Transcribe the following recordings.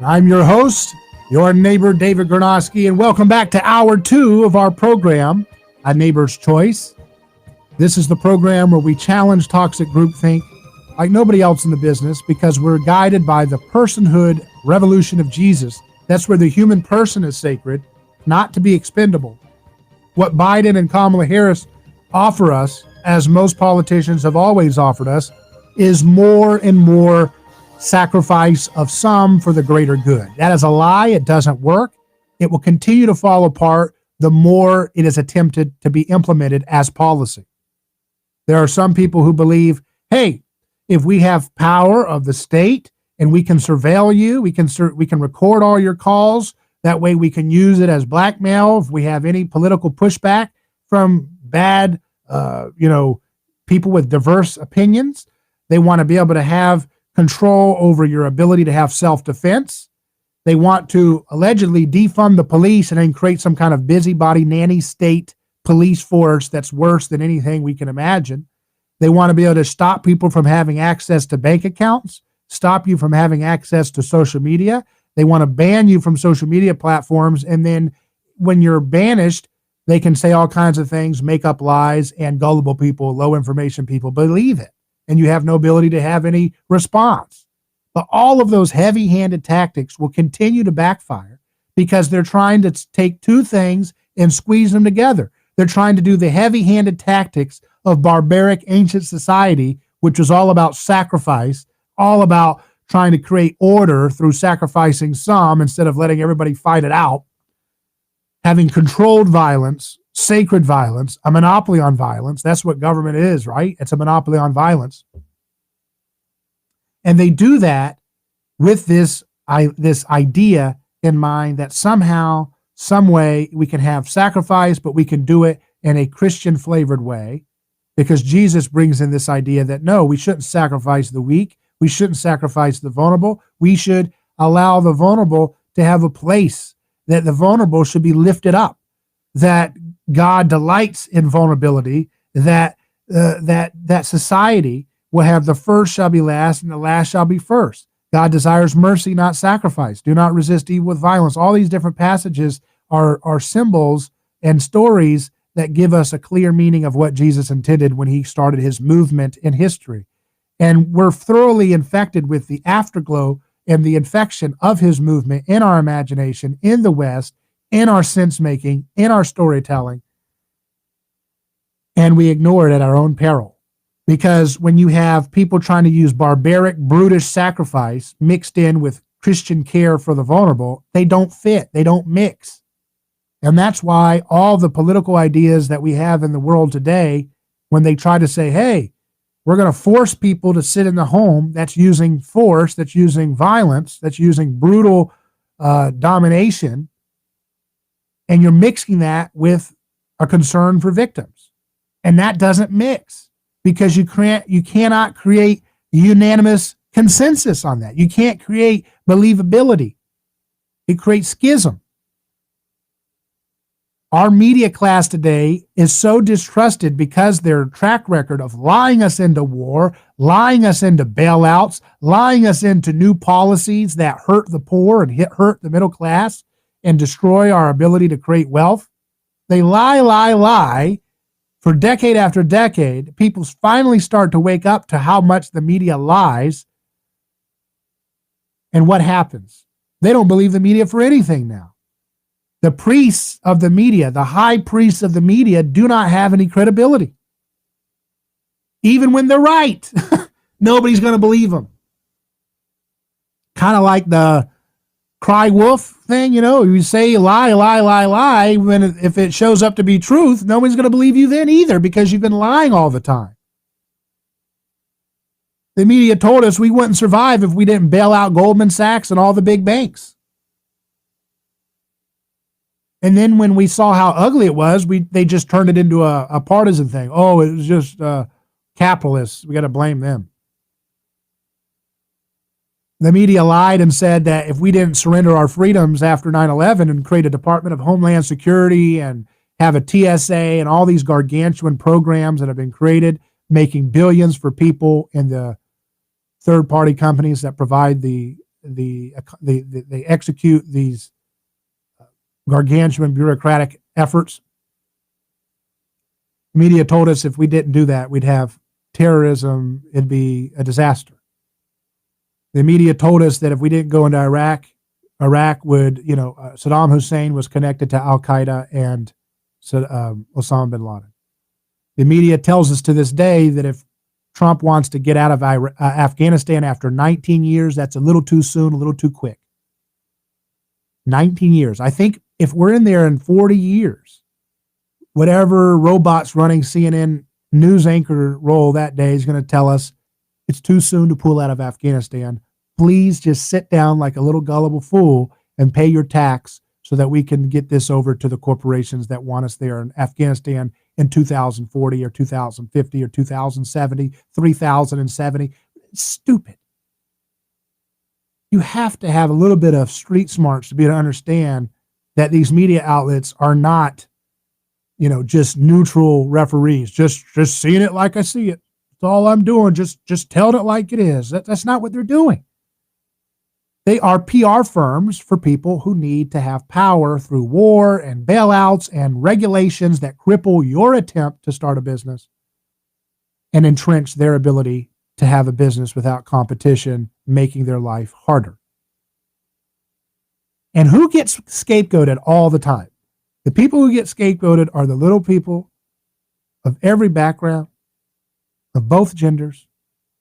I'm your host, your neighbor, David Gronowski, and welcome back to Hour 2 of our program, A Neighbor's Choice. This is the program where we challenge toxic groupthink like nobody else in the business because we're guided by the personhood revolution of Jesus. That's where the human person is sacred, not to be expendable. What Biden and Kamala Harris offer us, as most politicians have always offered us, is more and more sacrifice of some for the greater good. That is a lie. It doesn't work. It will continue to fall apart the more it is attempted to be implemented as policy. There are some people who believe, hey, if we have power of the state and we can surveil you, we can record all your calls. That way we can use it as blackmail if we have any political pushback from bad, people with diverse opinions. They want to be able to have control over your ability to have self-defense. They want to allegedly defund the police and then create some kind of busybody nanny state police force that's worse than anything we can imagine. They want to be able to stop people from having access to bank accounts, stop you from having access to social media. They want to ban you from social media platforms. And then when you're banished, they can say all kinds of things, make up lies, and gullible people, low information people believe it. And you have no ability to have any response. But all of those heavy-handed tactics will continue to backfire because they're trying to take two things and squeeze them together. They're trying to do the heavy-handed tactics of barbaric ancient society, which was all about sacrifice, all about trying to create order through sacrificing some instead of letting everybody fight it out, having controlled violence, sacred violence, a monopoly on violence. That's what government is, right? It's a monopoly on violence. And they do that with this idea in mind that somehow, some way we can have sacrifice, but we can do it in a Christian flavored way, because Jesus brings in this idea that no, we shouldn't sacrifice the weak. We shouldn't sacrifice the vulnerable. We should allow the vulnerable to have a place, that the vulnerable should be lifted up, that God delights in vulnerability, that society will have the first shall be last and the last shall be first. God desires mercy, not sacrifice. Do not resist evil with violence. All these different passages are symbols and stories that give us a clear meaning of what Jesus intended when he started his movement in history. And we're thoroughly infected with the afterglow and the infection of his movement in our imagination, in the West, in our sense making, in our storytelling, and we ignore it at our own peril. Because when you have people trying to use barbaric, brutish sacrifice mixed in with Christian care for the vulnerable, they don't fit, they don't mix. And that's why all the political ideas that we have in the world today, when they try to say, hey, we're going to force people to sit in the home, that's using force, that's using violence, that's using brutal domination, and you're mixing that with a concern for victims. And that doesn't mix because you cannot create unanimous consensus on that. You can't create believability. It creates schism. Our media class today is so distrusted because their track record of lying us into war, lying us into bailouts, lying us into new policies that hurt the poor and hurt the middle class and destroy our ability to create wealth. They lie for decade after decade. People finally start to wake up to how much the media lies. And what happens? They don't believe the media for anything now. The priests of the media, the high priests of the media, do not have any credibility. Even when they're right, nobody's going to believe them. Kind of like the cry wolf thing, you say lie, when if it shows up to be truth, nobody's going to believe you then either because you've been lying all the time. The media told us we wouldn't survive if we didn't bail out Goldman Sachs and all the big banks. And then when we saw how ugly it was, they just turned it into a partisan thing. Oh, it was just capitalists. We got to blame them. The media lied and said that if we didn't surrender our freedoms after 9/11 and create a Department of Homeland Security and have a TSA and all these gargantuan programs that have been created, making billions for people in the third-party companies that provide the they execute these gargantuan bureaucratic efforts. Media told us if we didn't do that, we'd have terrorism. It'd be a disaster. The media told us that if we didn't go into Iraq would, Saddam Hussein was connected to Al Qaeda and Osama bin Laden. The media tells us to this day that if Trump wants to get out of Afghanistan after 19 years, that's a little too soon, a little too quick. 19 years. I think if we're in there in 40 years, whatever robot's running CNN news anchor role that day is going to tell us it's too soon to pull out of Afghanistan. Please just sit down like a little gullible fool and pay your tax so that we can get this over to the corporations that want us there in Afghanistan in 2040 or 2050 or 2070, 3070. It's stupid. You have to have a little bit of street smarts to be able to understand that these media outlets are not, just neutral referees, just seeing it like I see it. That's all I'm doing. Just telling it like it is. That's not what they're doing. They are PR firms for people who need to have power through war and bailouts and regulations that cripple your attempt to start a business and entrench their ability to have a business without competition, making their life harder. And who gets scapegoated all the time? The people who get scapegoated are the little people of every background, of both genders.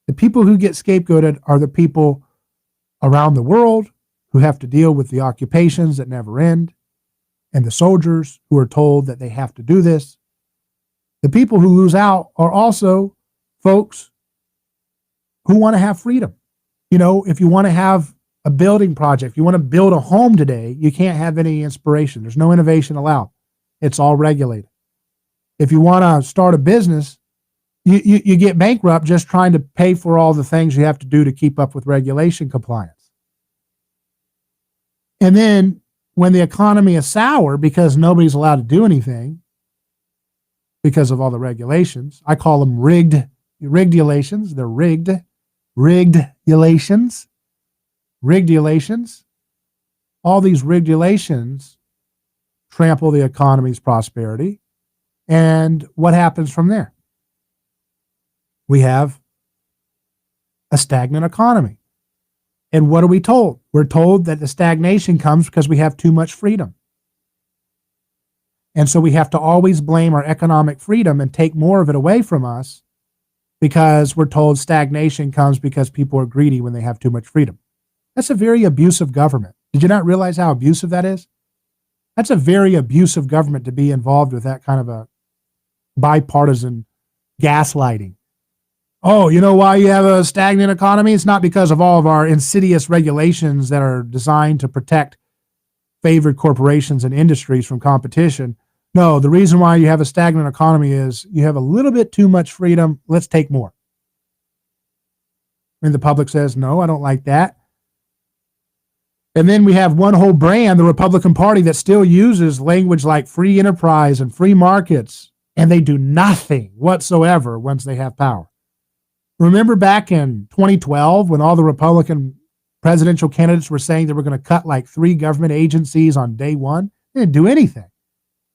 The people who get scapegoated are the people around the world who have to deal with the occupations that never end, and the soldiers who are told that they have to do this. The people who lose out are also folks who want to have freedom. If you want to have a building project, if you want to build a home today, you can't have any inspiration. There's no innovation allowed. It's all regulated. If you want to start a business, you get bankrupt just trying to pay for all the things you have to do to keep up with regulation compliance. And then when the economy is sour because nobody's allowed to do anything because of all the regulations, I call them riggedulations. They're riggedulations. All these riggedulations trample the economy's prosperity. And what happens from there? We have a stagnant economy. And what are we told? We're told that the stagnation comes because we have too much freedom. And so we have to always blame our economic freedom and take more of it away from us because we're told stagnation comes because people are greedy when they have too much freedom. That's a very abusive government. Did you not realize how abusive that is? That's a very abusive government to be involved with that kind of a bipartisan gaslighting. Oh, you know why you have a stagnant economy? It's not because of all of our insidious regulations that are designed to protect favored corporations and industries from competition. No, the reason why you have a stagnant economy is you have a little bit too much freedom. Let's take more. And the public says, no, I don't like that. And then we have one whole brand, the Republican Party, that still uses language like free enterprise and free markets, and they do nothing whatsoever once they have power. Remember back in 2012 when all the Republican presidential candidates were saying they were going to cut like 3 government agencies on day one? They didn't do anything.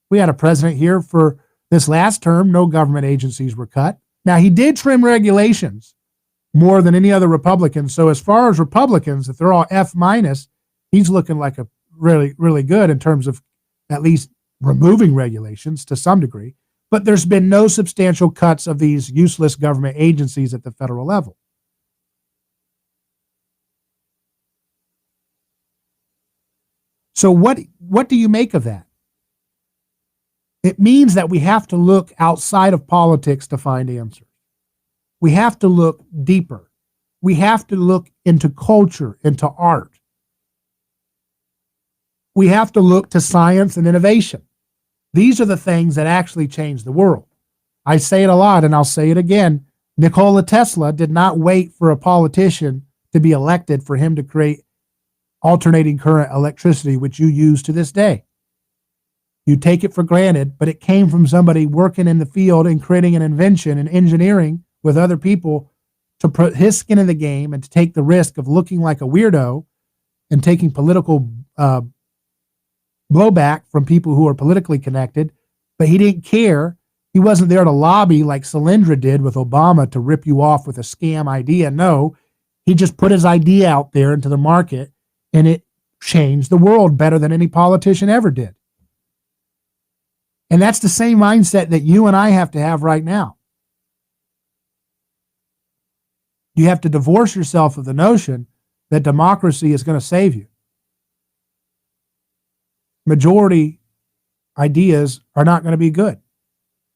We had a president here for this last term, no government agencies were cut. Now, he did trim regulations more than any other Republican. So as far as Republicans, if they're all F minus, he's looking like a really, really good in terms of at least removing regulations to some degree. But there's been no substantial cuts of these useless government agencies at the federal level. So what do you make of that? It means that we have to look outside of politics to find answers. We have to look deeper. We have to look into culture, into art. We have to look to science and innovation. These are the things that actually change the world. I say it a lot, and I'll say it again. Nikola Tesla did not wait for a politician to be elected for him to create alternating current electricity, which you use to this day. You take it for granted, but it came from somebody working in the field and creating an invention and engineering with other people to put his skin in the game and to take the risk of looking like a weirdo and taking political blowback from people who are politically connected, but he didn't care. He wasn't there to lobby like Solyndra did with Obama to rip you off with a scam idea. No, he just put his idea out there into the market, and it changed the world better than any politician ever did. And that's the same mindset that you and I have to have right now. You have to divorce yourself of the notion that democracy is going to save you. Majority ideas are not going to be good,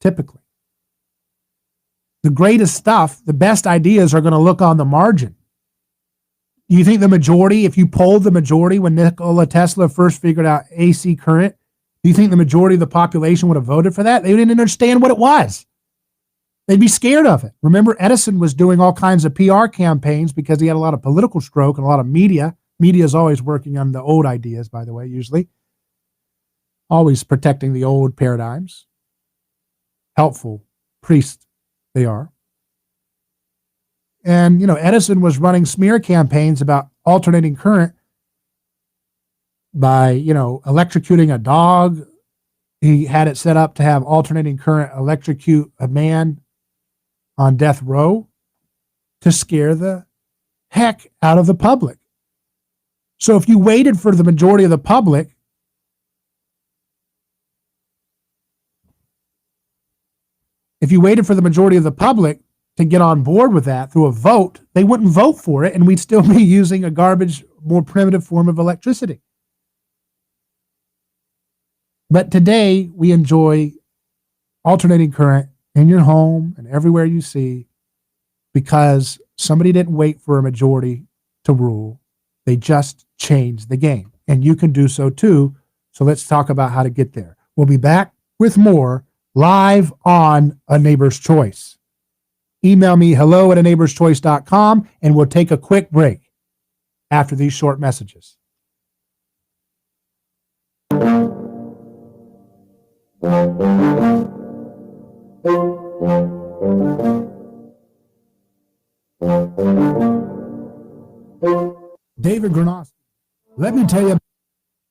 typically. The greatest stuff, the best ideas are going to look on the margin. Do you think the majority, if you polled the majority when Nikola Tesla first figured out AC current, do you think the majority of the population would have voted for that? They didn't understand what it was. They'd be scared of it. Remember, Edison was doing all kinds of PR campaigns because he had a lot of political stroke and a lot of media. Media is always working on the old ideas, by the way, usually. Always protecting the old paradigms. Helpful priests they are. And, Edison was running smear campaigns about alternating current by, electrocuting a dog. He had it set up to have alternating current electrocute a man on death row to scare the heck out of the public. So if you waited for the majority of the public to get on board with that through a vote, they wouldn't vote for it, and we'd still be using a garbage, more primitive form of electricity. But today, we enjoy alternating current in your home and everywhere you see because somebody didn't wait for a majority to rule. They just changed the game, and you can do so too. So let's talk about how to get there. We'll be back with more live on A Neighbor's Choice. Email me hello@aneighborschoice.com, and we'll take a quick break after these short messages. David Granosky, let me tell you about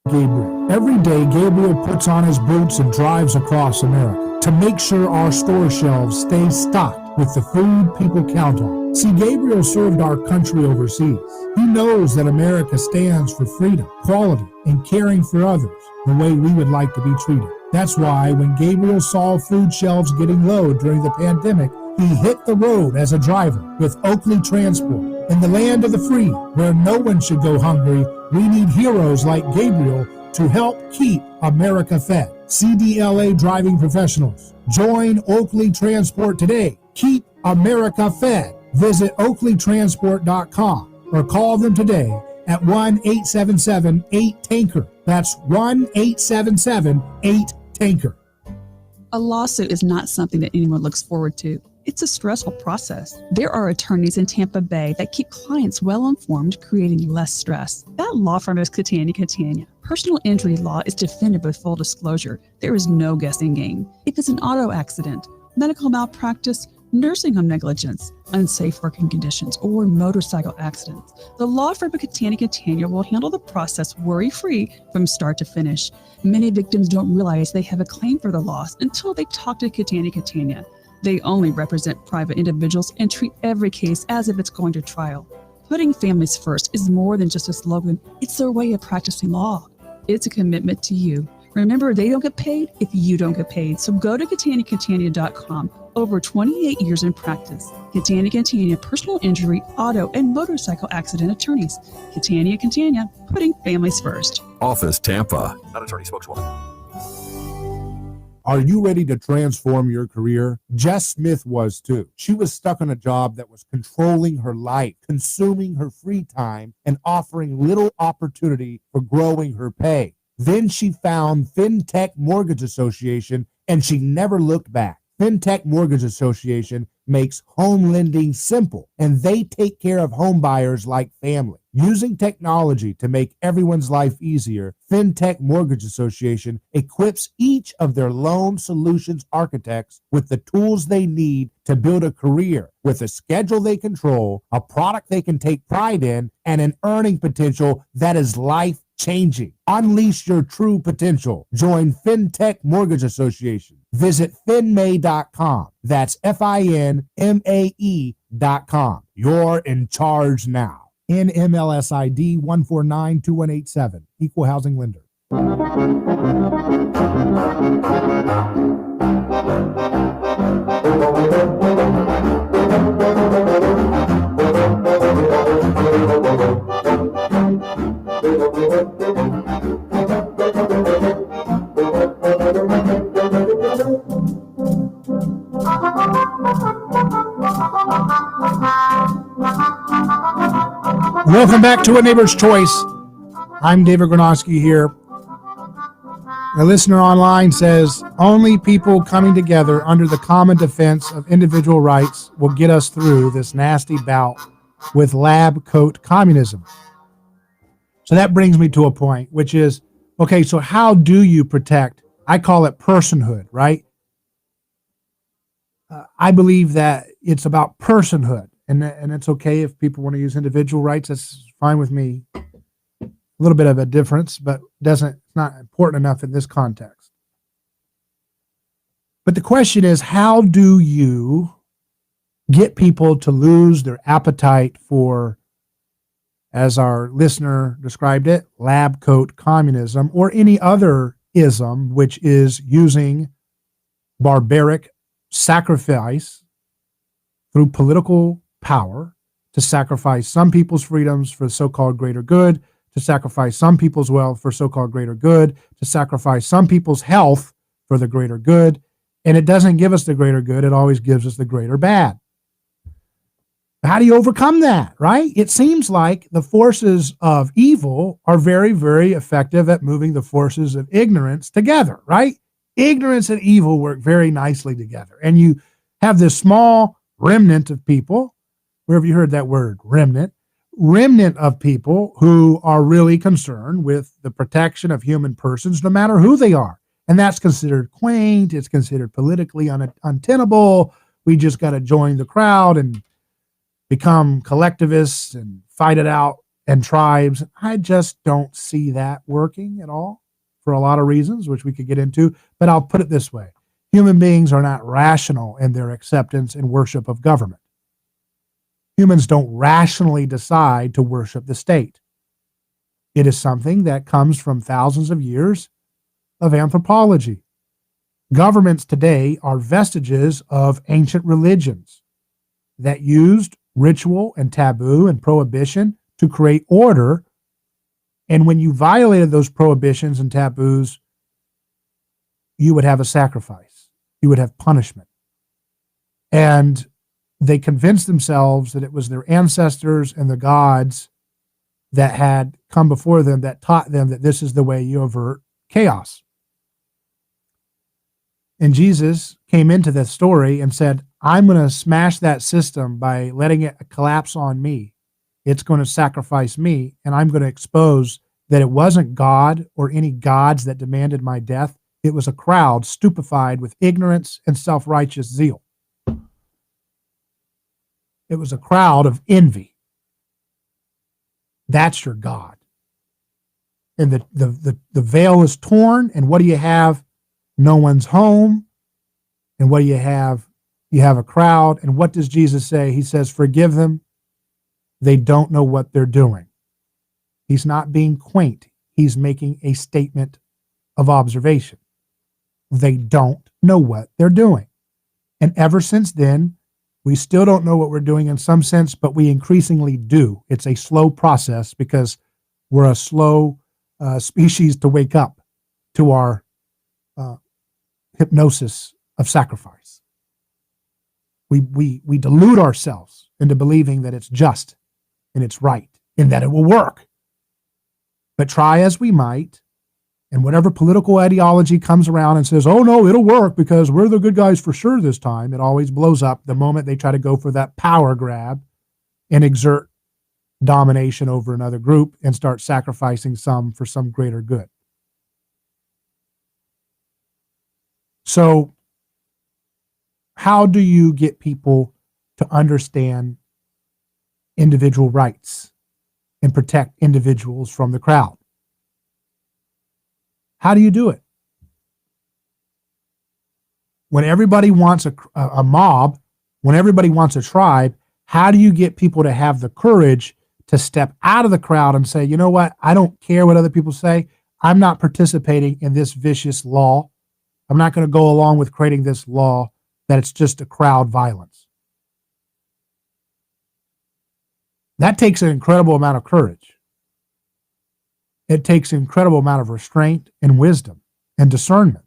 Gabriel. Every day, Gabriel puts on his boots and drives across America to make sure our store shelves stay stocked with the food people count on. See, Gabriel served our country overseas. He knows that America stands for freedom, quality, and caring for others the way we would like to be treated. That's why when Gabriel saw food shelves getting low during the pandemic, he hit the road as a driver with Oakley Transport. In the land of the free, where no one should go hungry, we need heroes like Gabriel to help keep America fed. CDLA driving professionals, join Oakley Transport today. Keep America fed. Visit oakleytransport.com or call them today at 1-877-8-TANKER. That's 1-877-8-TANKER. A lawsuit is not something that anyone looks forward to. It's a stressful process. There are attorneys in Tampa Bay that keep clients well informed, creating less stress. That law firm is Catania Catania. Personal injury law is defended with full disclosure. There is no guessing game. If it's an auto accident, medical malpractice, nursing home negligence, unsafe working conditions, or motorcycle accidents, the law firm of Catania Catania will handle the process worry-free from start to finish. Many victims don't realize they have a claim for the loss until they talk to Catania Catania. They only represent private individuals and treat every case as if it's going to trial. Putting families first is more than just a slogan. It's their way of practicing law. It's a commitment to you. Remember, they don't get paid if you don't get paid. So go to CataniaCatania.com. Over 28 years in practice. Catania Catania, personal injury, auto, and motorcycle accident attorneys. Catania Catania, putting families first. Office Tampa. Not attorney spokeswoman. Are you ready to transform your career? Jess Smith was too. She was stuck in a job that was controlling her life, consuming her free time, and offering little opportunity for growing her pay. Then she found FinTech Mortgage Association, and she never looked back. FinTech Mortgage Association makes home lending simple, and they take care of home buyers like family. Using technology to make everyone's life easier, FinTech Mortgage Association equips each of their loan solutions architects with the tools they need to build a career with a schedule they control, a product they can take pride in, and an earning potential that is life-changing. Unleash your true potential. Join FinTech Mortgage Association. Visit finmay.com. That's FINMAE.com. You're in charge now. NMLS ID 1492187. Equal housing lender. Welcome back to A Neighbor's Choice. I'm David Gronowski here. A listener online says, only people coming together under the common defense of individual rights will get us through this nasty bout with lab coat communism. So that brings me to a point, which is, okay, so how do you protect, I call it personhood, right? I believe that it's about personhood. And it's okay if people want to use individual rights. That's fine with me. A little bit of a difference, but it's not important enough in this context. But the question is, how do you get people to lose their appetite for, as our listener described it, lab coat communism, or any other ism, which is using barbaric sacrifice through political power to sacrifice some people's freedoms for so-called greater good, to sacrifice some people's wealth for so-called greater good, to sacrifice some people's health for the greater good. And it doesn't give us the greater good. It always gives us the greater bad. How do you overcome that, right? It seems like the forces of evil are very, very effective at moving the forces of ignorance together, right? Ignorance and evil work very nicely together. And you have this small remnant of people. Where have you heard that word, remnant? Remnant of people who are really concerned with the protection of human persons, no matter who they are. And that's considered quaint. It's considered politically untenable. We just got to join the crowd and become collectivists and fight it out and tribes. I just don't see that working at all for a lot of reasons, which we could get into. But I'll put it this way. Human beings are not rational in their acceptance and worship of government. Humans don't rationally decide to worship the state. It is something that comes from thousands of years of anthropology. Governments today are vestiges of ancient religions that used ritual and taboo and prohibition to create order. And when you violated those prohibitions and taboos, you would have a sacrifice. You would have punishment. And they convinced themselves that it was their ancestors and the gods that had come before them that taught them that this is the way you avert chaos. And Jesus came into this story and said, I'm going to smash that system by letting it collapse on me. It's going to sacrifice me, and I'm going to expose that it wasn't God or any gods that demanded my death. It was a crowd stupefied with ignorance and self-righteous zeal. It was a crowd of envy. That's your God. And the veil is torn, and what do you have? No one's home. And what do you have? You have a crowd. And what does Jesus say? He says, forgive them. They don't know what they're doing. He's not being quaint. He's making a statement of observation. They don't know what they're doing. And ever since then, we still don't know what we're doing in some sense, but we increasingly do. It's a slow process because we're a slow species to wake up to our hypnosis of sacrifice. We delude ourselves into believing that it's just and it's right and that it will work. But try as we might, And whatever political ideology comes around and says, oh no, it'll work because we're the good guys for sure this time, it always blows up the moment they try to go for that power grab and exert domination over another group and start sacrificing some for some greater good. So how do you get people to understand individual rights and protect individuals from the crowd? How do you do it? When everybody wants a mob, when everybody wants a tribe, how do you get people to have the courage to step out of the crowd and say, you know what, I don't care what other people say. I'm not participating in this vicious law. I'm not going to go along with creating this law that it's just a crowd violence. That takes an incredible amount of courage. It takes an incredible amount of restraint and wisdom and discernment.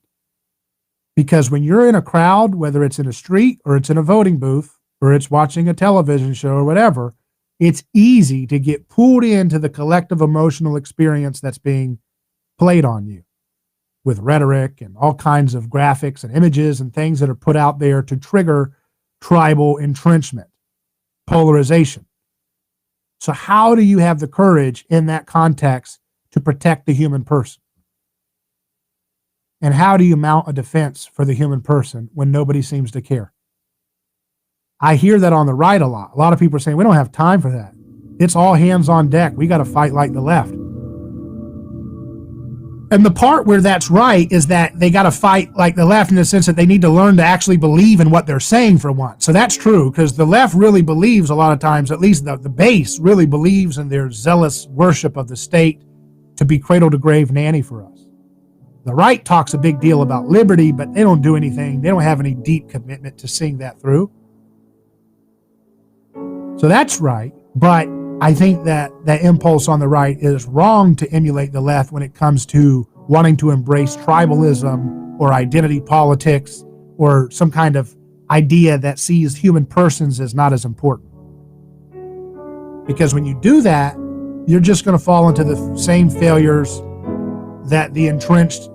Because when you're in a crowd, whether it's in a street or it's in a voting booth or it's watching a television show or whatever, it's easy to get pulled into the collective emotional experience that's being played on you with rhetoric and all kinds of graphics and images and things that are put out there to trigger tribal entrenchment, polarization. So how do you have the courage in that context to protect the human person? And how do you mount a defense for the human person when nobody seems to care? I hear that on the right a lot. A lot of people are saying, we don't have time for that. It's all hands on deck. We got to fight like the left. And the part where that's right is that they got to fight like the left in the sense that they need to learn to actually believe in what they're saying for once. So that's true, because the left really believes a lot of times, at least the base really believes in their zealous worship of the state to be cradle to grave nanny for us. The right talks a big deal about liberty, but they don't do anything. They don't have any deep commitment to seeing that through. So that's right. But I think that that impulse on the right is wrong to emulate the left when it comes to wanting to embrace tribalism or identity politics or some kind of idea that sees human persons as not as important. Because when you do that, you're just going to fall into the same failures that the entrenched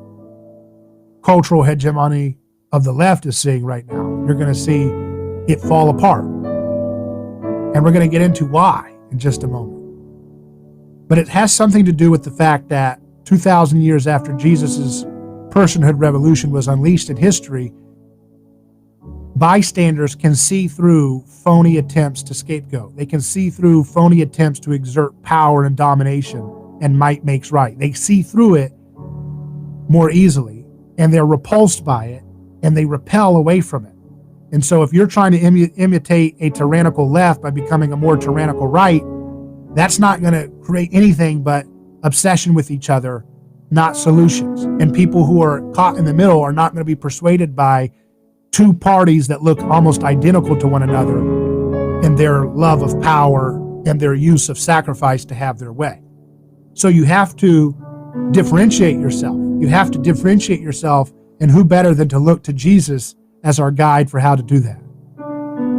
cultural hegemony of the left is seeing right now. You're going to see it fall apart. And we're going to get into why in just a moment. But it has something to do with the fact that 2,000 years after Jesus' personhood revolution was unleashed in history, bystanders can see through phony attempts to scapegoat. They can see through phony attempts to exert power and domination, and might makes right. They see through it more easily, and they're repulsed by it, and they repel away from it. And so if you're trying to imitate a tyrannical left by becoming a more tyrannical right, that's not going to create anything but obsession with each other, not solutions. And people who are caught in the middle are not going to be persuaded by two parties that look almost identical to one another in their love of power and their use of sacrifice to have their way. So you have to differentiate yourself. You have to differentiate yourself, and who better than to look to Jesus as our guide for how to do that.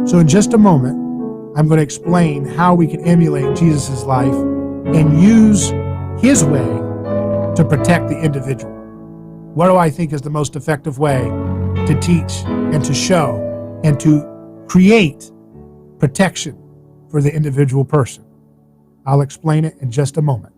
So in just a moment, I'm going to explain how we can emulate Jesus' life and use his way to protect the individual. What do I think is the most effective way to teach and to show and to create protection for the individual person? I'll explain it in just a moment.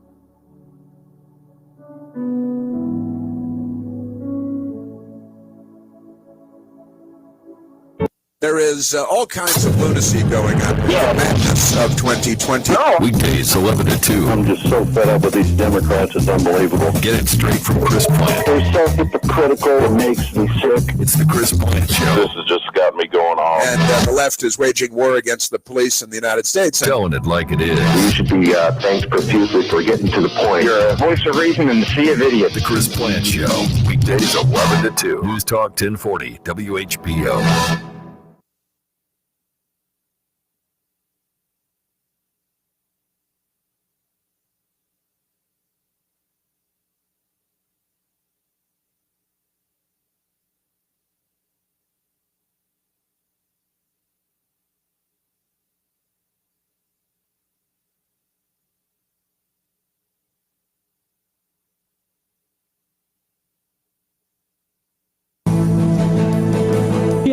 There is all kinds of lunacy going on with the madness of 2020. Weekdays 11 to 2. I'm just so fed up with these Democrats. It's unbelievable. Get it straight from Chris Plant. They're so hypocritical. It makes me sick. It's the Chris Plant Show. This has just got me going off. And the left is waging war against the police in the United States. Telling it like it is. You should be thanked profusely for getting to the point. You're a voice of reason in the sea of idiots. The Chris Plant Show. Weekdays 11 to 2. News Talk 1040 WHPO.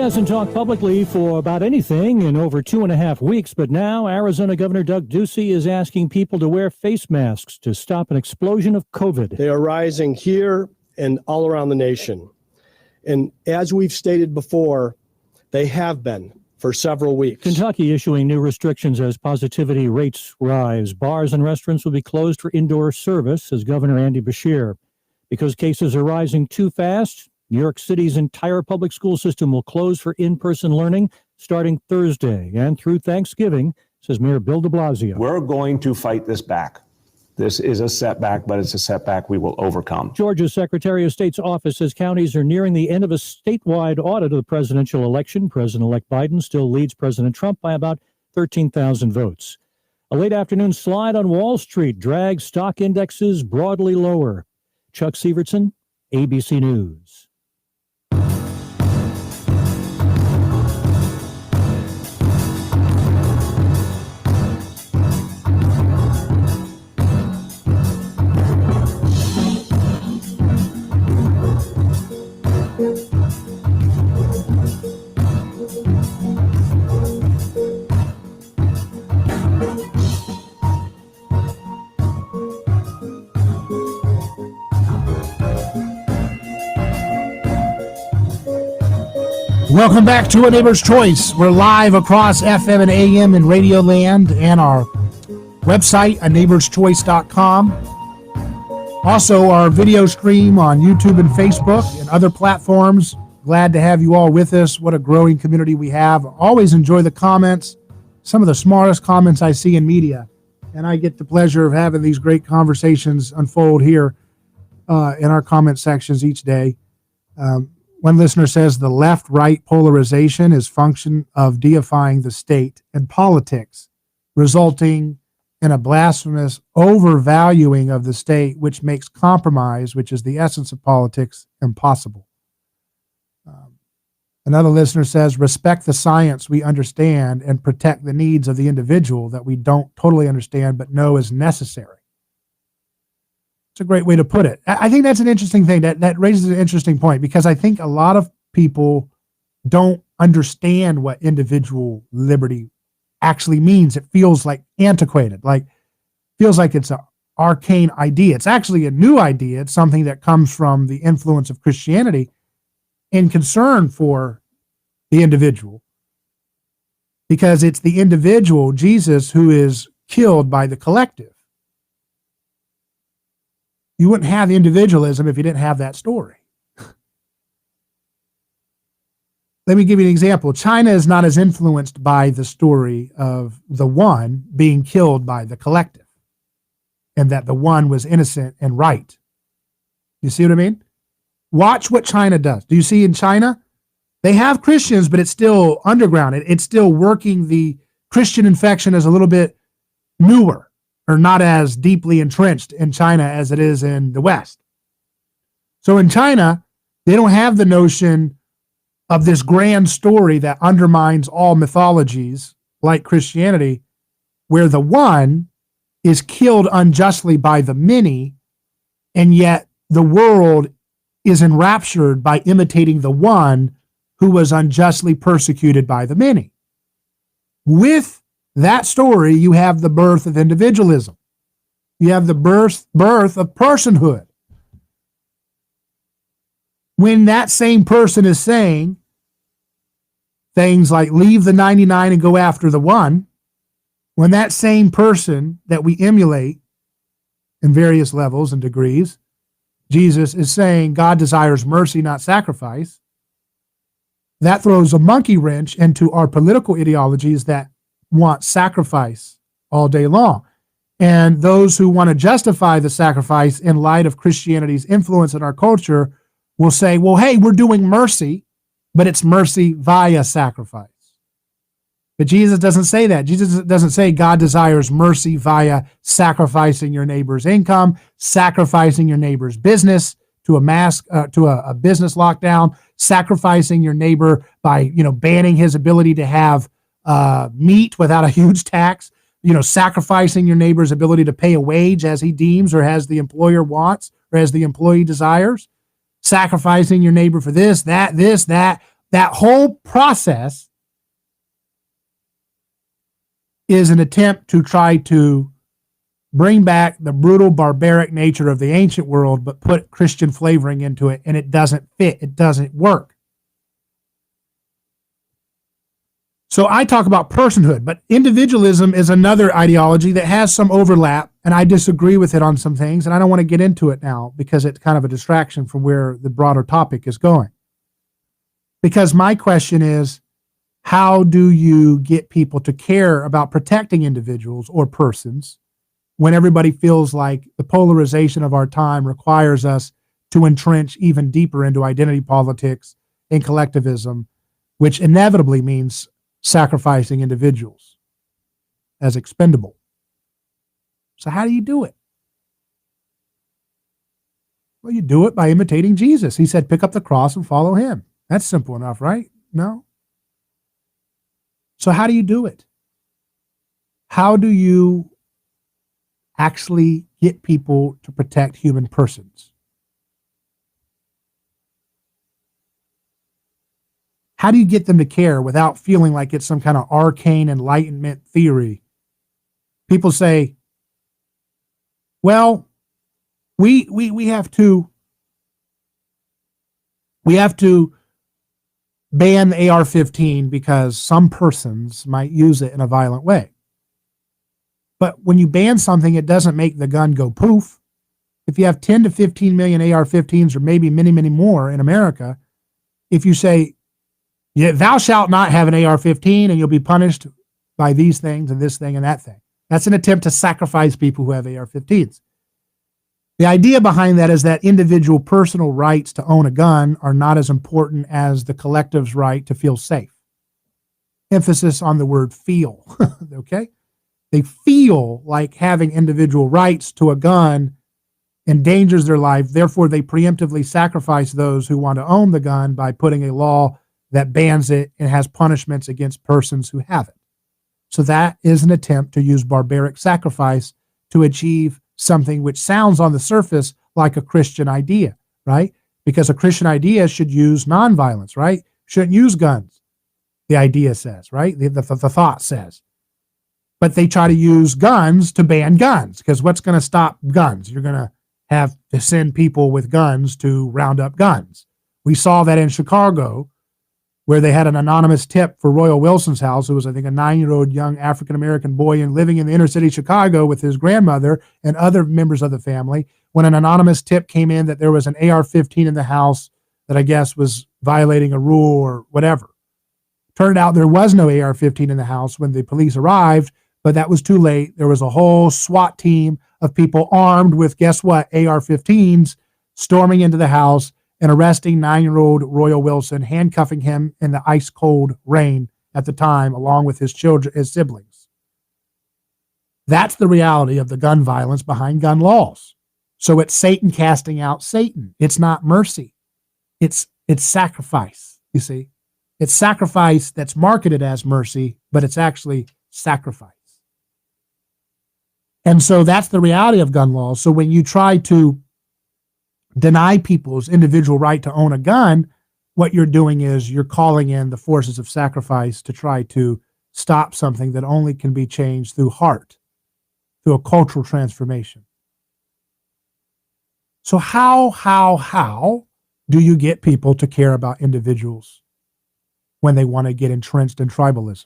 hasn't talked publicly for about anything in over 2.5 weeks, but now Arizona Governor Doug Ducey is asking people to wear face masks to stop an explosion of COVID. They are rising here and all around the nation. And as we've stated before, they have been for several weeks. Kentucky issuing new restrictions as positivity rates rise. Bars and restaurants will be closed for indoor service, says Governor Andy Beshear. Because cases are rising too fast, New York City's entire public school system will close for in-person learning starting Thursday and through Thanksgiving, says Mayor Bill de Blasio. We're going to fight this back. This is a setback, but it's a setback we will overcome. Georgia's Secretary of State's office says counties are nearing the end of a statewide audit of the presidential election. President-elect Biden still leads President Trump by about 13,000 votes. A late afternoon slide on Wall Street drags stock indexes broadly lower. Chuck Sievertson, ABC News. Welcome back to A Neighbor's Choice. We're live across FM and AM in Radio Land and our website, aneighborschoice.com. Also, our video stream on YouTube and Facebook and other platforms. Glad to have you all with us. What a growing community we have. Always enjoy the comments, some of the smartest comments I see in media. And I get the pleasure of having these great conversations unfold here in our comment sections each day. One listener says the left-right polarization is function of deifying the state and politics, resulting in a blasphemous overvaluing of the state, which makes compromise, which is the essence of politics, impossible. Another listener says, respect the science we understand and protect the needs of the individual that we don't totally understand but know is necessary. It's a great way to put it. I think that's an interesting thing. That raises an interesting point because I think a lot of people don't understand what individual liberty actually means. It feels like antiquated, feels like it's an arcane idea. It's actually a new idea. It's something that comes from the influence of Christianity in concern for the individual, because it's the individual, Jesus, who is killed by the collective. You wouldn't have individualism if you didn't have that story. Let me give you an example. China is not as influenced by the story of the one being killed by the collective and that the one was innocent and right. You see what I mean? Watch what China does. Do you see in China? They have Christians, but it's still underground. It's still working. The Christian infection is a little bit newer, or not as deeply entrenched in China as it is in the West. So in China, they don't have the notion of this grand story that undermines all mythologies like Christianity, where the one is killed unjustly by the many, and yet the world is enraptured by imitating the one who was unjustly persecuted by the many. With that story, you have the birth of individualism. You have the birth of personhood. When that same person is saying things like leave the 99 and go after the one, when that same person that we emulate in various levels and degrees, Jesus, is saying God desires mercy, not sacrifice, that throws a monkey wrench into our political ideologies that want sacrifice all day long. And those who want to justify the sacrifice in light of Christianity's influence in our culture will say, well, hey, we're doing mercy, but it's mercy via sacrifice. But Jesus doesn't say that. Jesus doesn't say God desires mercy via sacrificing your neighbor's income, sacrificing your neighbor's business to a business lockdown, sacrificing your neighbor by, banning his ability to have meat without a huge tax, sacrificing your neighbor's ability to pay a wage as he deems or as the employer wants or as the employee desires, sacrificing your neighbor for this, that, That whole process is an attempt to try to bring back the brutal, barbaric nature of the ancient world, but put Christian flavoring into it, and it doesn't fit. It doesn't work. So I talk about personhood, but individualism is another ideology that has some overlap, and I disagree with it on some things, and I don't want to get into it now because it's kind of a distraction from where the broader topic is going. Because my question is, how do you get people to care about protecting individuals or persons when everybody feels like the polarization of our time requires us to entrench even deeper into identity politics and collectivism, which inevitably means sacrificing individuals as expendable? So how do you do it? Well, you do it by imitating Jesus. He said, pick up the cross and follow him. That's simple enough, right? No? So how do you do it? How do you actually get people to protect human persons? How do you get them to care without feeling like it's some kind of arcane enlightenment theory? People say, well, we have to ban the AR-15 because some persons might use it in a violent way. But when you ban something, it doesn't make the gun go poof. If you have 10 to 15 million AR-15s, or maybe many, many more in America, if you say, yeah, thou shalt not have an AR-15 and you'll be punished by these things and this thing and that thing. That's an attempt to sacrifice people who have AR-15s. The idea behind that is that individual personal rights to own a gun are not as important as the collective's right to feel safe. Emphasis on the word feel, okay? They feel like having individual rights to a gun endangers their life. Therefore, they preemptively sacrifice those who want to own the gun by putting a law that bans it and has punishments against persons who have it. So that is an attempt to use barbaric sacrifice to achieve something which sounds on the surface like a Christian idea, right? Because a Christian idea should use nonviolence, right? Shouldn't use guns, the idea says, right? The thought says. But they try to use guns to ban guns, because what's going to stop guns? You're going to have to send people with guns to round up guns. We saw that in Chicago, where they had an anonymous tip for Royal Wilson's house, who was, I think, a 9-year-old young African-American boy and living in the inner city of Chicago with his grandmother and other members of the family, when an anonymous tip came in that there was an AR-15 in the house that I guess was violating a rule or whatever. Turned out there was no AR-15 in the house when the police arrived, but that was too late. There was a whole SWAT team of people armed with, guess what, AR-15s storming into the house and arresting 9-year-old Royal Wilson, handcuffing him in the ice-cold rain at the time, along with his children, his siblings. That's the reality of the gun violence behind gun laws. So it's Satan casting out Satan. It's not mercy. It's sacrifice, you see. It's sacrifice that's marketed as mercy, but it's actually sacrifice. And so that's the reality of gun laws. So when you try to deny people's individual right to own a gun, what you're doing is you're calling in the forces of sacrifice to try to stop something that only can be changed through heart, through a cultural transformation. So how do you get people to care about individuals when they want to get entrenched in tribalism?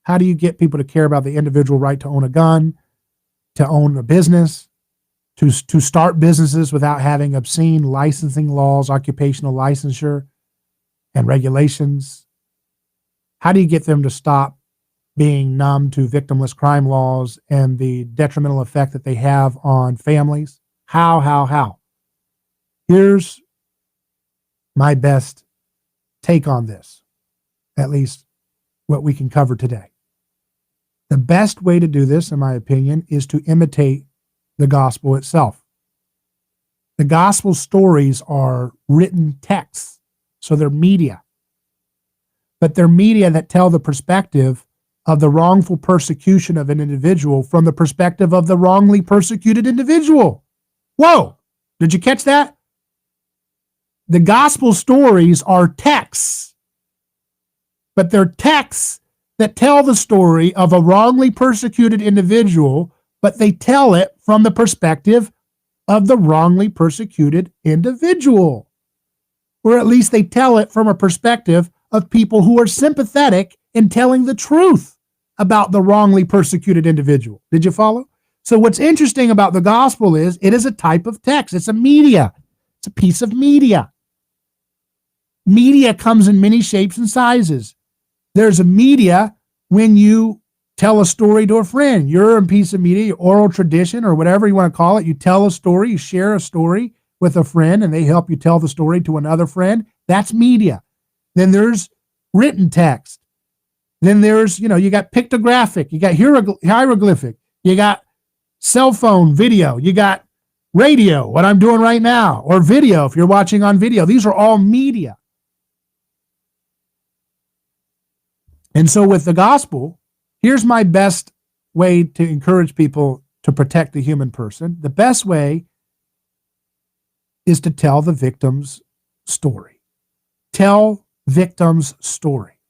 How do you get people to care about the individual right to own a gun, to own a business, to start businesses without having obscene licensing laws, occupational licensure, and regulations? How do you get them to stop being numb to victimless crime laws and the detrimental effect that they have on families? How? Here's my best take on this, at least what we can cover today. The best way to do this, in my opinion, is to imitate the gospel itself. The gospel stories are written texts, so they're media. But they're media that tell the perspective of the wrongful persecution of an individual from the perspective of the wrongly persecuted individual. Whoa! Did you catch that? the gospel stories are texts, but they're texts that tell the story of a wrongly persecuted individual, but they tell it from the perspective of the wrongly persecuted individual. Or at least they tell it from a perspective of people who are sympathetic in telling the truth about the wrongly persecuted individual. Did you follow? So what's interesting about the gospel is it is a type of text. It's a media. It's a piece of media. Media comes in many shapes and sizes. There's a media when you tell a story to a friend. You're a piece of media, oral tradition, or whatever you want to call it. You tell a story, you share a story with a friend, and they help you tell the story to another friend. That's media. Then there's written text. Then there's, you got pictographic, you got hieroglyphic, you got cell phone video, you got radio, what I'm doing right now, or video if you're watching on video. These are all media. And so with the gospel, here's my best way to encourage people to protect the human person. The best way is to tell the victim's story. Tell victim's story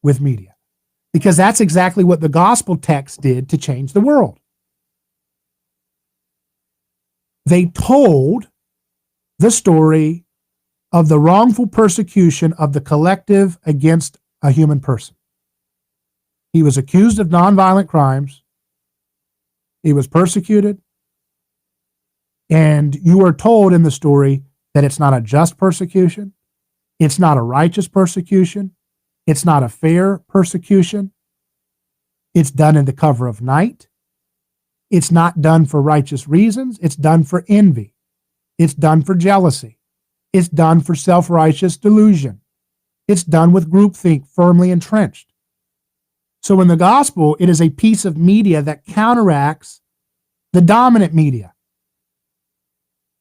with media, because that's exactly what the gospel text did to change the world. They told the story of the wrongful persecution of the collective against a human person. He was accused of nonviolent crimes. He was persecuted. And you are told in the story that it's not a just persecution. It's not a righteous persecution. It's not a fair persecution. It's done in the cover of night. It's not done for righteous reasons. It's done for envy. It's done for jealousy. It's done for self-righteous delusion. It's done with groupthink firmly entrenched. So in the gospel, it is a piece of media that counteracts the dominant media.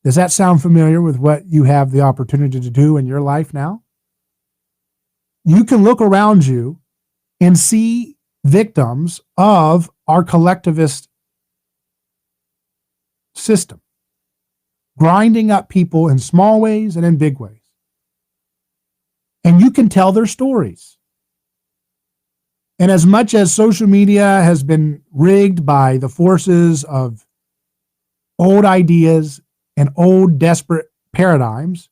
Does that sound familiar with what you have the opportunity to do in your life now? You can look around you and see victims of our collectivist system, grinding up people in small ways and in big ways. And you can tell their stories. And as much as social media has been rigged by the forces of old ideas and old desperate paradigms,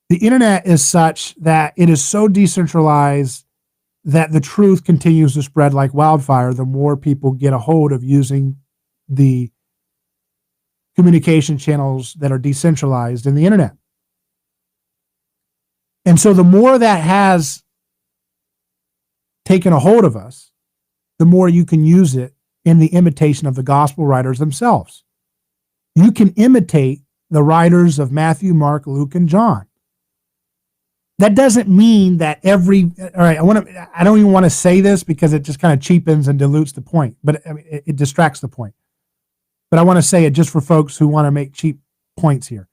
the internet is such that it is so decentralized that the truth continues to spread like wildfire the more people get a hold of using the communication channels that are decentralized in the internet. And so the more that has taken a hold of us, the more you can use it in the imitation of the gospel writers themselves. You can imitate the writers of Matthew, Mark, Luke, and John. That doesn't mean that all right, I don't even want to say this because it just kind of cheapens and dilutes the point, but it distracts the point. But I want to say it just for folks who want to make cheap points here.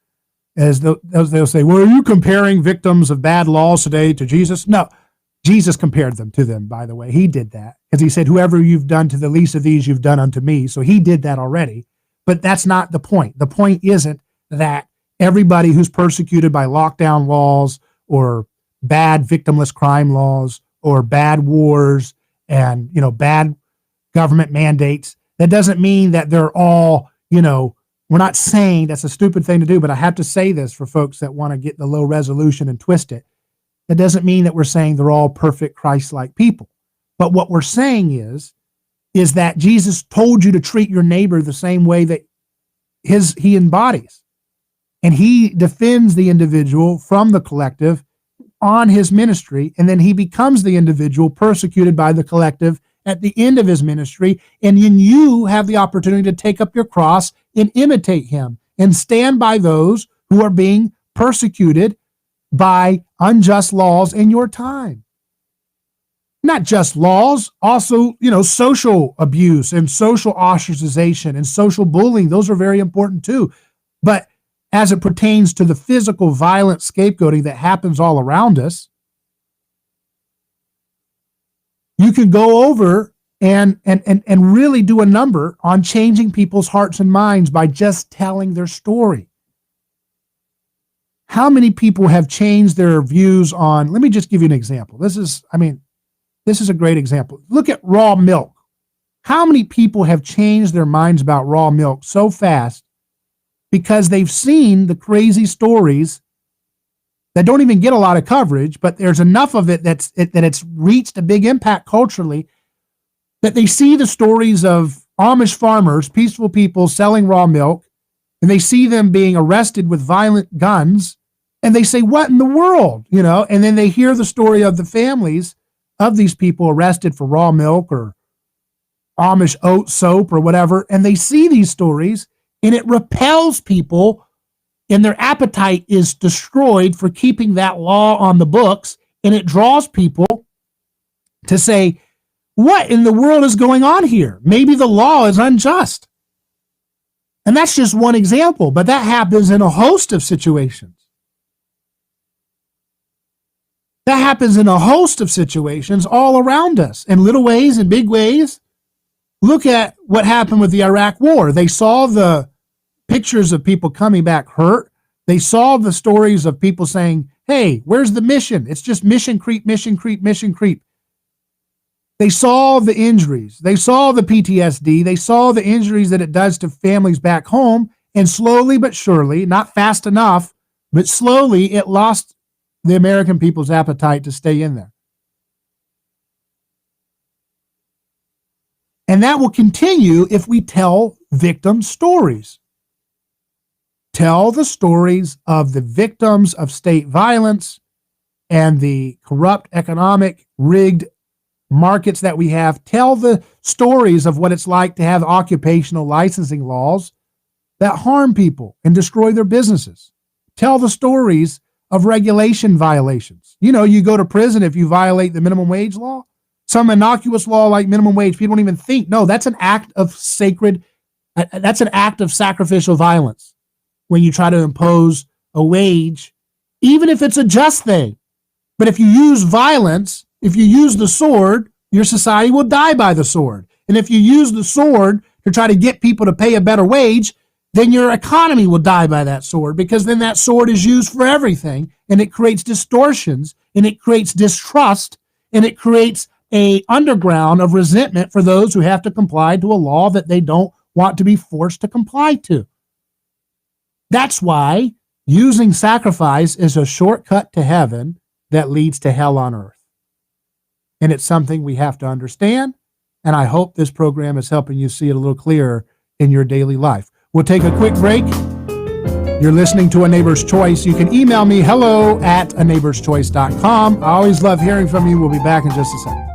As they'll say, well, are you comparing victims of bad laws today to Jesus? No, Jesus compared them to them, by the way. He did that because he said, whoever you've done to the least of these, you've done unto me. So he did that already. But that's not the point. The point isn't that everybody who's persecuted by lockdown laws or bad victimless crime laws or bad wars and, bad government mandates, that doesn't mean that they're all, we're not saying that's a stupid thing to do, but I have to say this for folks that want to get the low resolution and twist it. That doesn't mean that we're saying they're all perfect Christ-like people. But what we're saying is that Jesus told you to treat your neighbor the same way that he embodies. And he defends the individual from the collective on his ministry, and then he becomes the individual persecuted by the collective at the end of his ministry, and then you have the opportunity to take up your cross and imitate him and stand by those who are being persecuted by unjust laws in your time. Not just laws, also, social abuse and social ostracization and social bullying. Those are very important too. But as it pertains to the physical violent scapegoating that happens all around us, you can go over and really do a number on changing people's hearts and minds by just telling their story. how many people have changed their views on, let me just give you an example. This is a great example. Look at raw milk. How many people have changed their minds about raw milk so fast because they've seen the crazy stories that don't even get a lot of coverage, but there's enough of it that it's reached a big impact culturally, that they see the stories of Amish farmers, peaceful people selling raw milk, and they see them being arrested with violent guns, and they say, what in the world? And then they hear the story of the families of these people arrested for raw milk or Amish oat soap or whatever, and they see these stories, and it repels people, and their appetite is destroyed for keeping that law on the books, and it draws people to say, what in the world is going on here? Maybe the law is unjust. And that's just one example, but that happens in a host of situations. That happens in a host of situations all around us, in little ways and big ways. Look at what happened with the Iraq War. They saw the pictures of people coming back hurt. They saw the stories of people saying, hey, where's the mission? It's just mission creep, mission creep, mission creep. They saw the injuries. They saw the PTSD. They saw the injuries that it does to families back home. And slowly but surely, not fast enough, but slowly, it lost the American people's appetite to stay in there. And that will continue if we tell victim stories. Tell the stories of the victims of state violence and the corrupt, economic, rigged markets that we have. Tell the stories of what it's like to have occupational licensing laws that harm people and destroy their businesses. Tell the stories of regulation violations. You go to prison if you violate the minimum wage law. Some innocuous law like minimum wage, people don't even think, no, that's an act of sacrificial violence when you try to impose a wage, even if it's a just thing. But if you use violence, if you use the sword, your society will die by the sword. And if you use the sword to try to get people to pay a better wage, then your economy will die by that sword, because then that sword is used for everything, and it creates distortions, and it creates distrust, and it creates a underground of resentment for those who have to comply to a law that they don't want to be forced to comply to. That's why using sacrifice is a shortcut to heaven that leads to hell on earth. And it's something we have to understand, and I hope this program is helping you see it a little clearer in your daily life. We'll take a quick break. You're listening to A Neighbor's Choice. You can email me, hello@aneighborschoice.com. I always love hearing from you. We'll be back in just a second.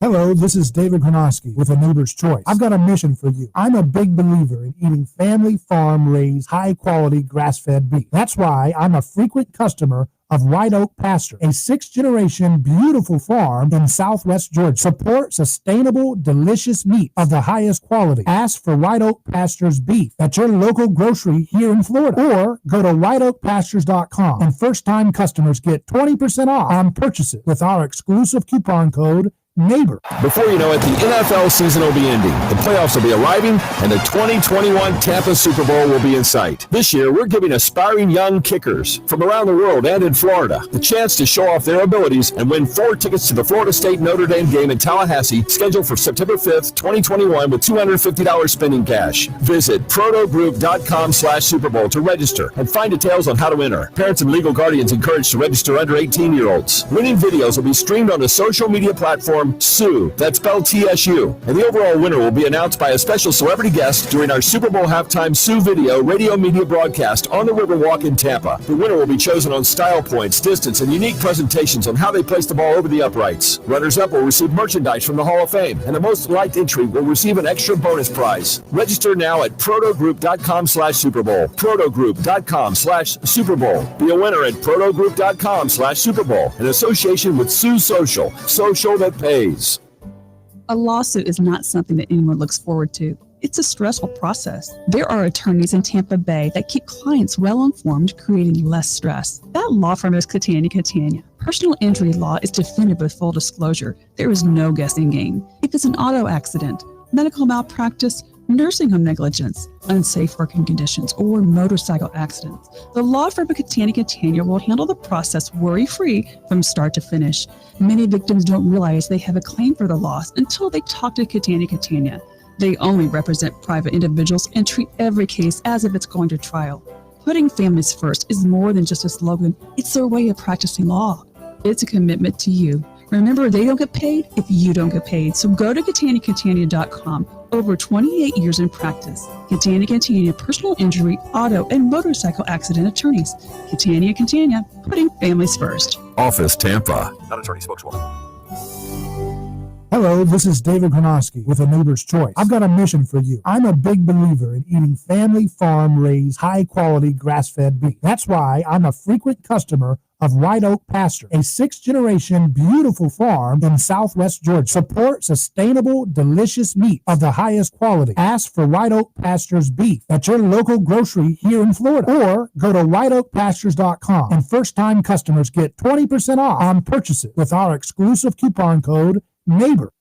Hello, this is David Hronosky with A Neighbor's Choice. I've got a mission for you. I'm a big believer in eating family farm-raised, high-quality, grass-fed beef. That's why I'm a frequent customer of White Oak Pasture, a 6th-generation beautiful farm in southwest Georgia. Support sustainable, delicious meat of the highest quality. Ask for White Oak Pasture's beef at your local grocery here in Florida, or go to whiteoakpastures.com, and first-time customers get 20% off on purchases with our exclusive coupon code NEIGHBOR. Before you know it, the NFL season will be ending, the playoffs will be arriving, and the 2021 Tampa Super Bowl will be in sight. This year, we're giving aspiring young kickers from around the world and in Florida the chance to show off their abilities and win 4 tickets to the Florida State Notre Dame game in Tallahassee, scheduled for September 5th, 2021, with $250 spending cash. Visit protogroup.com/Super Bowl to register and find details on how to enter. Parents and legal guardians encouraged to register under 18-year-olds. Winning videos will be streamed on the social media platform Sue, that's spelled TSU, and the overall winner will be announced by a special celebrity guest during our Super Bowl halftime Sue video radio media broadcast on the Riverwalk in Tampa. The winner will be chosen on style points, distance, and unique presentations on how they place the ball over the uprights. Runners-up will receive merchandise from the Hall of Fame, and the most liked entry will receive an extra bonus prize. Register now at protogroup.com/Super Bowl. protogroup.com/Super Bowl. Be a winner at protogroup.com/Super Bowl in association with Sue Social, social that pays. A lawsuit is not something that anyone looks forward to. It's a stressful process. There are attorneys in Tampa Bay that keep clients well informed, creating less stress. That law firm is Catania. Personal injury law is defended with full disclosure. There is no guessing game. If it's an auto accident, medical malpractice, nursing home negligence, unsafe working conditions, or motorcycle accidents. The law firm of Catania Catania will handle the process worry-free from start to finish. Many victims don't realize they have a claim for the loss until they talk to Catania Catania. They only represent private individuals and treat every case as if it's going to trial. Putting families first is more than just a slogan. It's their way of practicing law. It's a commitment to you. Remember, they don't get paid if you don't get paid. So go to CataniaCatania.com. Over 28 years in practice. Catania Catania personal injury, auto, and motorcycle accident attorneys. Catania Catania, putting families first. Office Tampa. Not attorney spokeswoman. Hello, this is David Granosky with A Neighbor's Choice. I've got a mission for you. I'm a big believer in eating family farm-raised, high-quality grass-fed beef. That's why I'm a frequent customer of White Oak Pasture, a sixth-generation beautiful farm in southwest Georgia. Support sustainable, delicious meat of the highest quality. Ask for White Oak Pasture's beef at your local grocery here in Florida, or go to whiteoakpastures.com, and first-time customers get 20% off on purchases with our exclusive coupon code NEIGHBOR.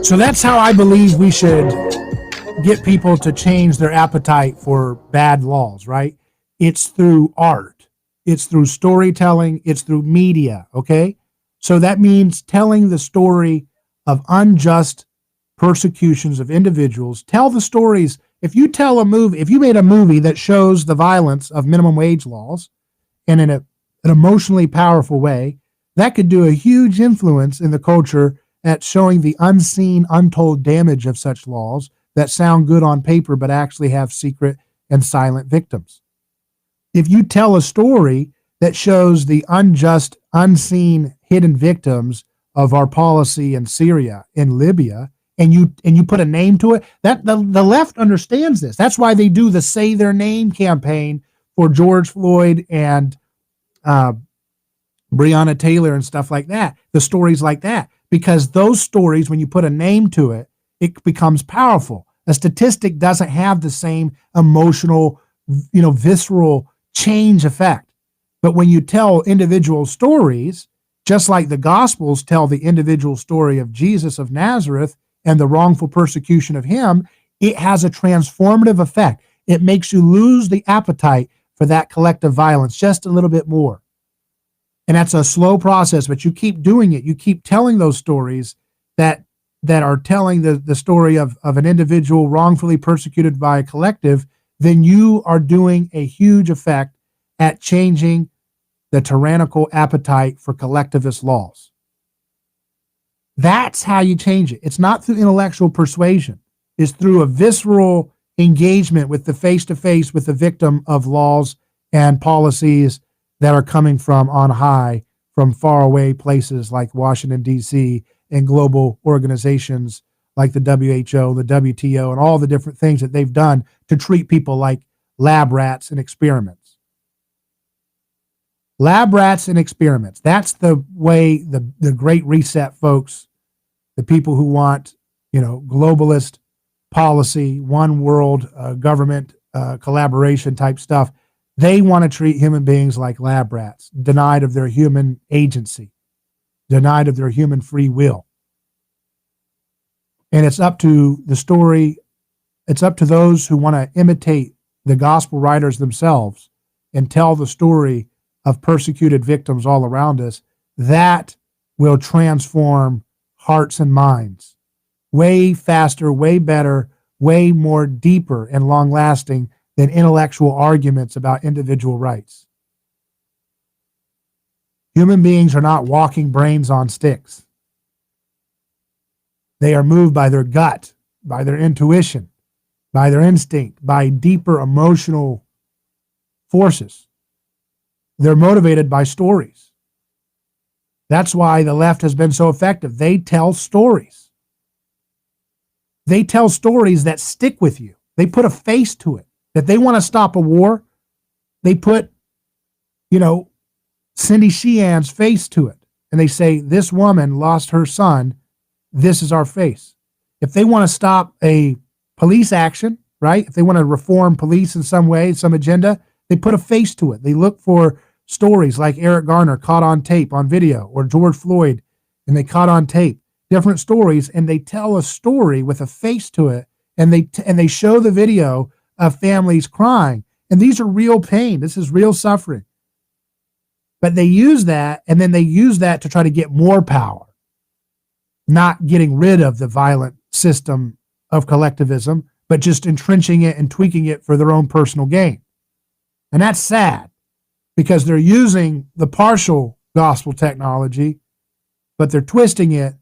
So that's how I believe we should get people to change their appetite for bad laws, right? It's through art. It's through storytelling. It's through media, okay? So that means telling the story of unjust persecutions of individuals. Tell the stories. If you made a movie that shows the violence of minimum wage laws and in an emotionally powerful way, that could do a huge influence in the culture at showing the unseen, untold damage of such laws that sound good on paper but actually have secret and silent victims. If you tell a story that shows the unjust, unseen, hidden victims of our policy in Syria, in Libya, and you put a name to it, that the left understands this. That's why they do the Say Their Name campaign for George Floyd and Breonna Taylor and stuff like that, the stories like that. Because those stories, when you put a name to it, it becomes powerful. A statistic doesn't have the same emotional, visceral change effect. But when you tell individual stories, just like the Gospels tell the individual story of Jesus of Nazareth and the wrongful persecution of him, it has a transformative effect. It makes you lose the appetite for that collective violence just a little bit more. And that's a slow process, but you keep doing it. You keep telling those stories that are telling the story of an individual wrongfully persecuted by a collective, then you are doing a huge effect at changing the tyrannical appetite for collectivist laws. That's how you change it. It's not through intellectual persuasion. It's through a visceral engagement with the face-to-face with the victim of laws and policies that are coming from on high, from faraway places like Washington, D.C., and global organizations like the WHO, the WTO, and all the different things that they've done to treat people like lab rats and experiments. Lab rats and experiments. That's the way the Great Reset folks, the people who want, globalist policy, one world government collaboration type stuff, they want to treat human beings like lab rats, denied of their human agency, denied of their human free will. And it's up to the story, it's up to those who want to imitate the gospel writers themselves and tell the story of persecuted victims all around us. That will transform hearts and minds way faster, way better, way more deeper and long lasting than intellectual arguments about individual rights. Human beings are not walking brains on sticks. They are moved by their gut, by their intuition, by their instinct, by deeper emotional forces. They're motivated by stories. That's why the left has been so effective. They tell stories. They tell stories that stick with you. They put a face to it. If they want to stop a war, they put, Cindy Sheehan's face to it. And they say, this woman lost her son. This is our face. If they want to stop a police action, right? If they want to reform police in some way, some agenda, they put a face to it. They look for stories like Eric Garner caught on tape, on video, or George Floyd, and they caught on tape, different stories, and they tell a story with a face to it, and they show the video of families crying. And these are real pain. This is real suffering. But they use that, and then they use that to try to get more power, not getting rid of the violent system of collectivism, but just entrenching it and tweaking it for their own personal gain. And that's sad, because they're using the partial gospel technology, but they're twisting it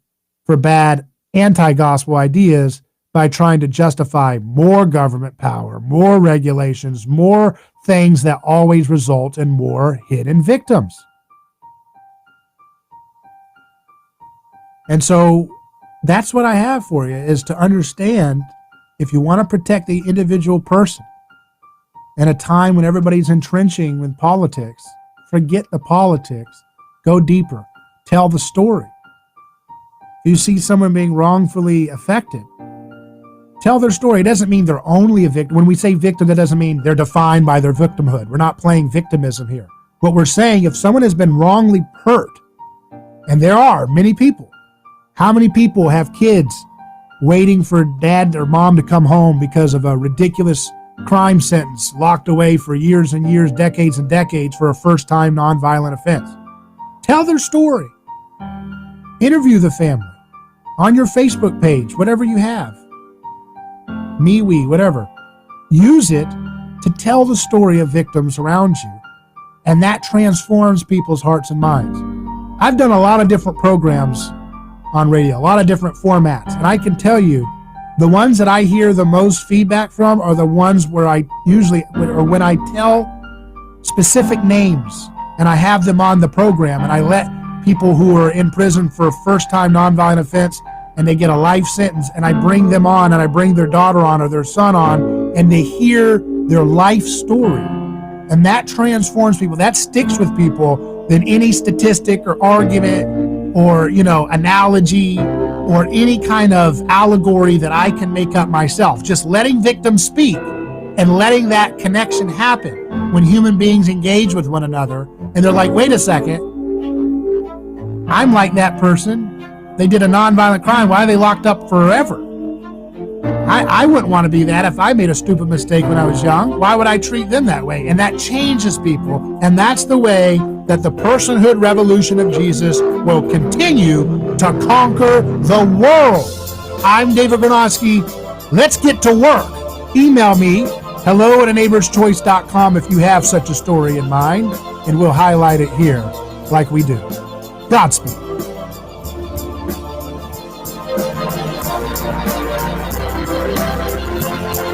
for bad anti-gospel ideas by trying to justify more government power, more regulations, more things that always result in more hidden victims. And so that's what I have for you, is to understand, if you want to protect the individual person in a time when everybody's entrenching with politics, forget the politics, go deeper, tell the story. If you see someone being wrongfully affected, tell their story. It doesn't mean they're only a victim. When we say victim, that doesn't mean they're defined by their victimhood. We're not playing victimism here. What we're saying, if someone has been wrongly hurt, and there are many people, how many people have kids waiting for dad or mom to come home because of a ridiculous crime sentence, locked away for years and years, decades and decades for a first-time nonviolent offense? Tell their story. Interview the family on your Facebook page, whatever you have. MeWe, whatever. Use it to tell the story of victims around you, and that transforms people's hearts and minds. I've done a lot of different programs on radio, a lot of different formats, and I can tell you, the ones that I hear the most feedback from are the ones where I usually, or when I tell specific names and I have them on the program, and I let people who are in prison for a first-time nonviolent offense and they get a life sentence, and I bring them on, and I bring their daughter on or their son on, and they hear their life story. And that transforms people. That sticks with people than any statistic or argument or, analogy or any kind of allegory that I can make up myself. Just letting victims speak and letting that connection happen when human beings engage with one another. And they're like, wait a second, I'm like that person. They did a nonviolent crime. Why are they locked up forever? I wouldn't want to be that if I made a stupid mistake when I was young. Why would I treat them that way? And that changes people. And that's the way that the personhood revolution of Jesus will continue to conquer the world. I'm David Bernofsky. Let's get to work. Email me, hello@aneighborschoice.com, if you have such a story in mind, and we'll highlight it here like we do. Godspeed.